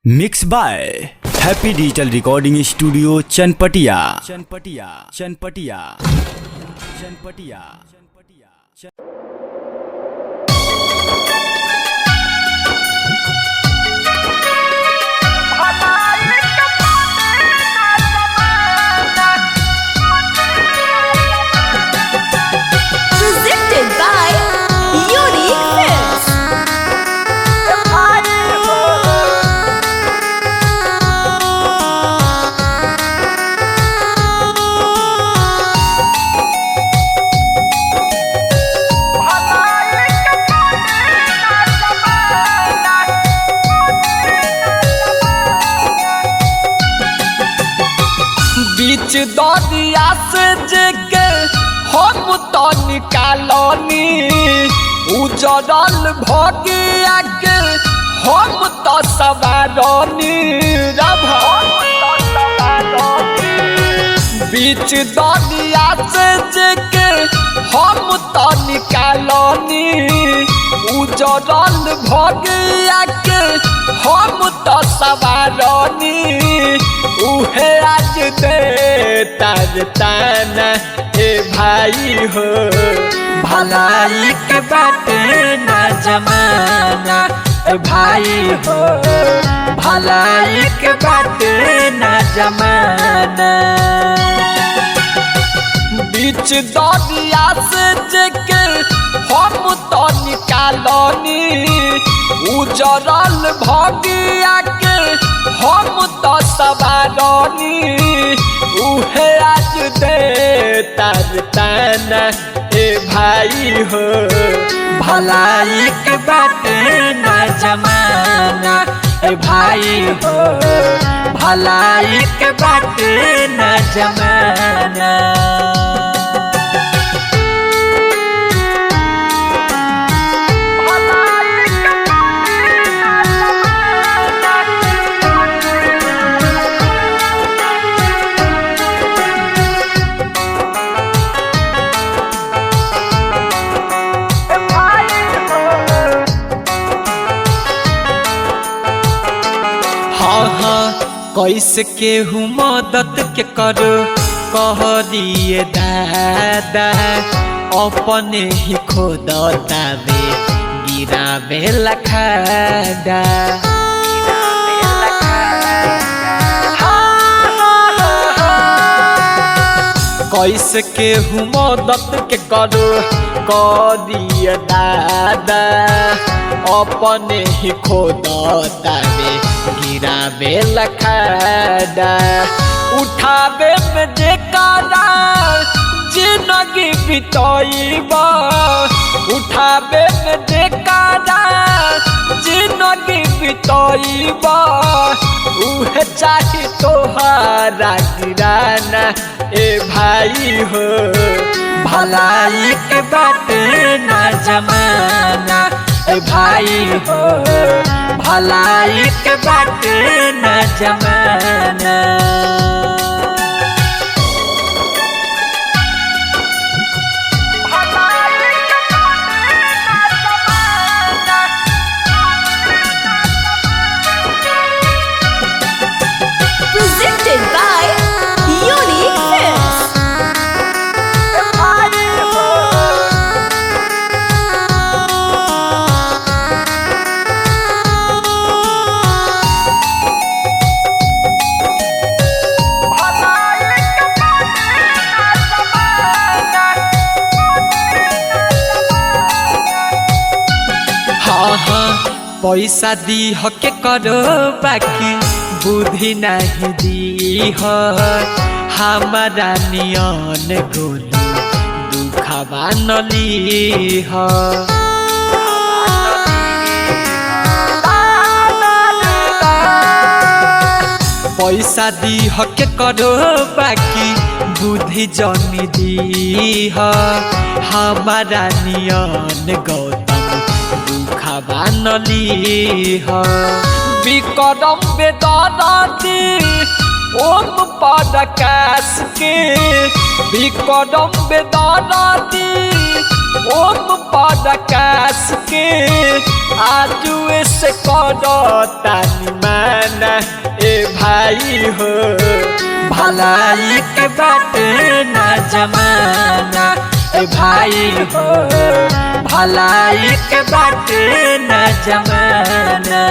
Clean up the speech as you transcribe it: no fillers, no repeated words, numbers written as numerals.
Mix by happy digital recording studio Chanpatia. Presented by Unique Films. बीच दरिया से जेके हम तो निकालनी उजड़ल भगिया के हम तो सवारनी बीच दरिया से जेके हम तो निकालनी उजड़ल भगिया के हम तो सवारनी उहे आज दे ताना ए भाई हो भलाई के बाटे ना जमाना ए भाई हो भलाई के बाटे ना जमाना बीच दरिया से जेके हम तो निकालनी उजड़ल भगिया के हम तो सवारनी उहे आज दे ताना ए भाई हो भलाई के बाटे ना जमाना ए भाई हो भलाई के बाटे ना जमाना। कैसे केहू मदद के करो कह दिए दादा अपने ही खोदता में गिरावे लखादा कैसे केहू मदद के करो कह दिए दादा अपने ही खोदता में गिरावे लखादा उठावे में जेकारा जिंदगी बिताईबा उठावे में जेकारा जिंदगी बिताईबा उहे चाही तोहारा गिराना ए भाई हो भलाई के बाटे ना जमाना ए भाई हो भलाई के बाटे ना जमाना। Presented by Unique Films. पैसा दी के करो बाकी बुद्धि नहीं दी हो हमारा नियन गोलू दुखवा नली हो पैसा दी के करो बाकी बुद्धि जनी दी हो हमारा नियन गौतम नली हो विक्रम बेदानाती ओम पदकाश के विक्रम बेदानाती ओम पदकाश के आजू से करो तानी माना ए भाई हो भलाई के बाटे ना जमाना ए भाई हो भलाई के बाटे ना जमाना।